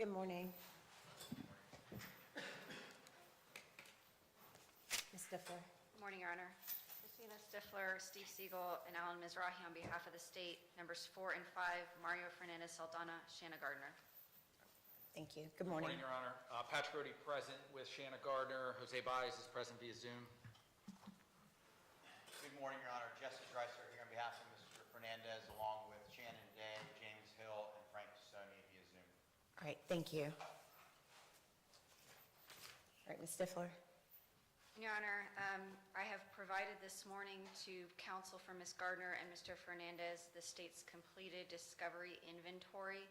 Good morning. Ms. Stifler. Good morning, Your Honor. Christina Stifler, Steve Siegel, and Alan Mizrahi on behalf of the state. Numbers 4 and 5, Mario Fernandez Saldana, Shanna Gardner. Thank you. Good morning. Good morning, Your Honor. Patrick Brody present with Shanna Gardner. Jose Baez is present via Zoom. Good morning, Your Honor. Jesse Dreiser here on behalf of Mr. Fernandez, along with Shannon Day, James Hill, and Frank Tassoni via Zoom. All right, thank you. All right, Ms. Stifler. Your Honor, I have provided this morning to counsel for Ms. Gardner and Mr. Fernandez the state's completed discovery inventory.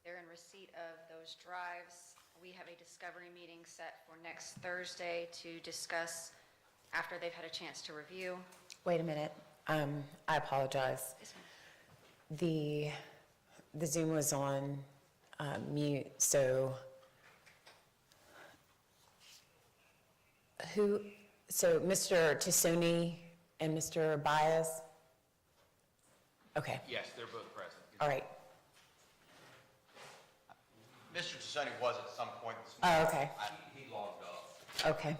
They're in receipt of those drives. We have a discovery meeting set for next Thursday to discuss after they've had a chance to review. Wait a minute. I apologize. Yes, ma'am. The Zoom was on mute, so Mr. Tassoni and Mr. Baez? Okay, Yes, they're both present. all right. Mr. Tassoni was at some point this morning. Oh, okay. He logged off. Okay.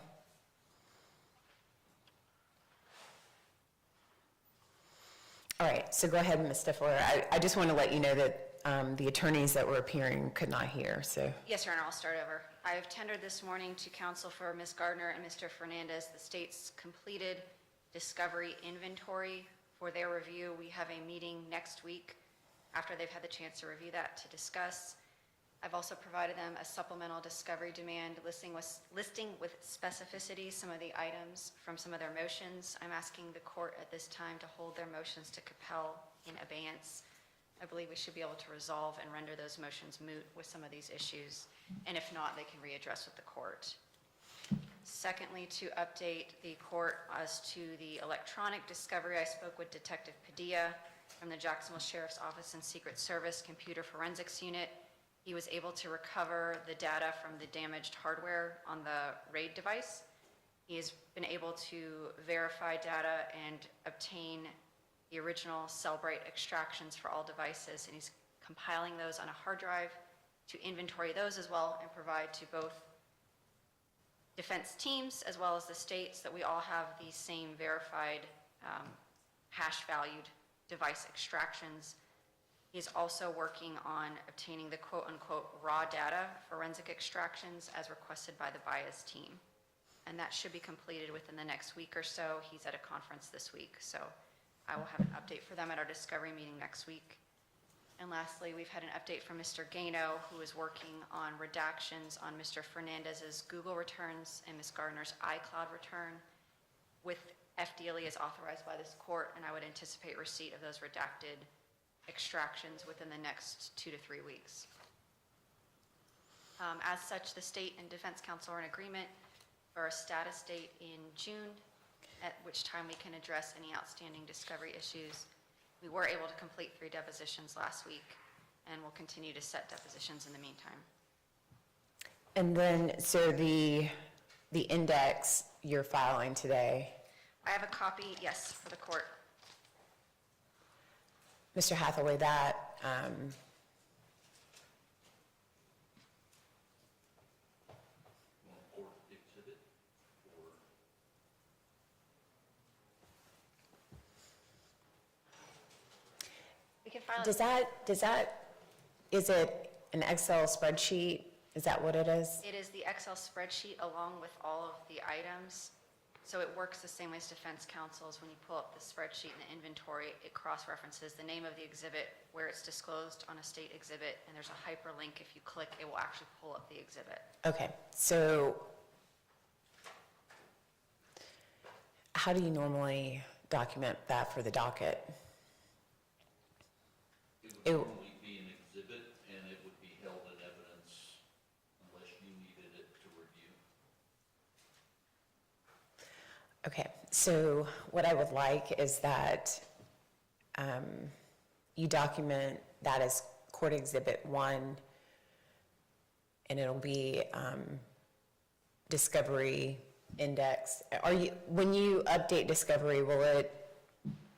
All right, so go ahead, Ms. Stifler. I just want to let you know that the attorneys that were appearing could not hear, so. Yes, Your Honor, I'll start over. I have tendered this morning to counsel for Ms. Gardner and Mr. Fernandez the state's completed discovery inventory for their review. We have a meeting next week after they've had the chance to review that to discuss. I've also provided them a supplemental discovery demand listing with specificity some of the items from some of their motions. I'm asking the court at this time to hold their motions to compel in abeyance. I believe we should be able to resolve and render those motions moot with some of these issues, and if not, they can readdress with the court. Secondly, to update the court as to the electronic discovery, I spoke with Detective Padilla from the Jacksonville Sheriff's Office and Secret Service Computer Forensics Unit. He was able to recover the data from the damaged hardware on the RAID device. He has been able to verify data and obtain the original Cellbrite extractions for all devices, and he's compiling those on a hard drive to inventory those as well and provide to both defense teams as well as the states that we all have the same verified hash-valued device extractions. He's also working on obtaining the quote-unquote raw data forensic extractions as requested by the Baez team. And that should be completed within the next week or so. He's at a conference this week, so I will have an update for them at our discovery meeting next week. And lastly, we've had an update from Mr. Gano, who is working on redactions on Mr. Fernandez's Google returns and Ms. Gardner's iCloud return with FDLE as authorized by this court, and I would anticipate receipt of those redacted extractions within the next 2 to 3 weeks. As such, the state and defense counsel are in agreement for a status date in June, at which time we can address any outstanding discovery issues. We were able to complete 3 depositions last week, and we'll continue to set depositions in the meantime. And then, so the index you're filing today, I have a copy, yes, for the court. Mr. Hathaway, that, Or exhibit, or We can file is it an Excel spreadsheet? Is that what it is? It is the Excel spreadsheet along with all of the items. So it works the same way as defense counsels. When you pull up the spreadsheet and the inventory, it cross-references the name of the exhibit, where it's disclosed on a state exhibit, and there's a hyperlink. If you click, it will actually pull up the exhibit. Okay, so how do you normally document that for the docket? it would normally be an exhibit, and it would be held in evidence unless you needed it to review. Okay, so what I would like is that you document that as Court Exhibit 1, and it'll be Discovery Index. When you update Discovery, will it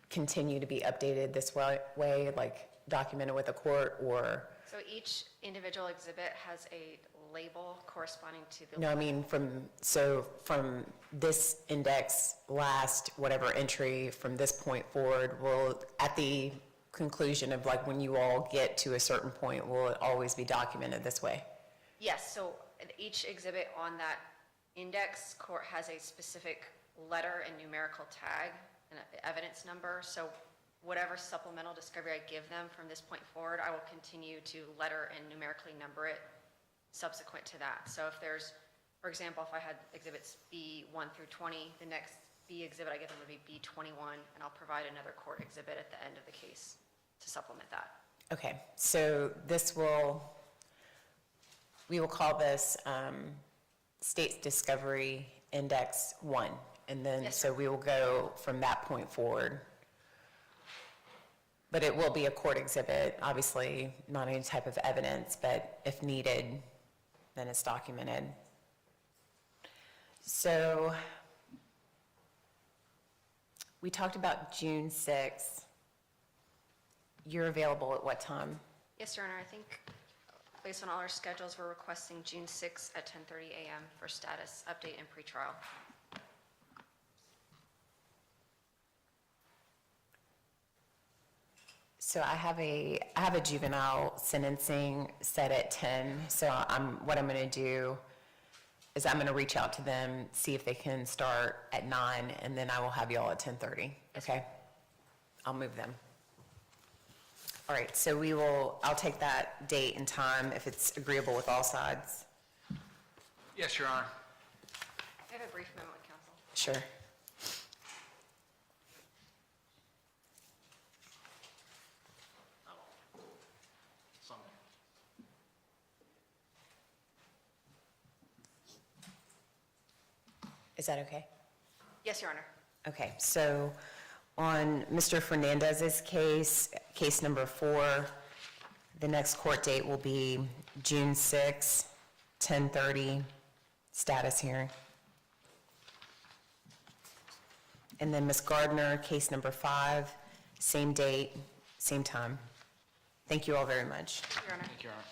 continue to be updated this way, like documented with the court, or So each individual exhibit has a label corresponding to the. No, I mean from this index, last whatever entry from this point forward, will, at the conclusion of like when you all get to a certain point, will it always be documented this way? Yes, so each exhibit on that index court has a specific letter and numerical tag and evidence number. So whatever supplemental discovery I give them from this point forward, I will continue to letter and numerically number it subsequent to that. So if there's, for example, if I had exhibits B1 through 20, the next B exhibit I give them would be B21, and I'll provide another court exhibit at the end of the case to supplement that. Okay, so we will call this State's Discovery Index 1, and then, Yes, so we will go from that point forward. But it will be a court exhibit, obviously, not any type of evidence, but if needed, then it's documented. So we talked about June 6th. You're available at what time? Yes, Your Honor, I think based on all our schedules, we're requesting June 6th at 10:30 a.m. for status update and pretrial. So I have a juvenile sentencing set at 10, so what I'm going to do is I'm going to reach out to them, see if they can start at 9, and then I will have you all at 10:30, okay? I'll move them. All right, so I'll take that date and time if it's agreeable with all sides. Yes, Your Honor. I have a brief moment with counsel. Sure. Is that okay? Yes, Your Honor. Okay, so on Mr. Fernandez's case, case number 4, the next court date will be June 6, 10:30, status hearing. And then Ms. Gardner, case number 5, same date, same time. Thank you all very much. Your Honor. Thank you, Your Honor.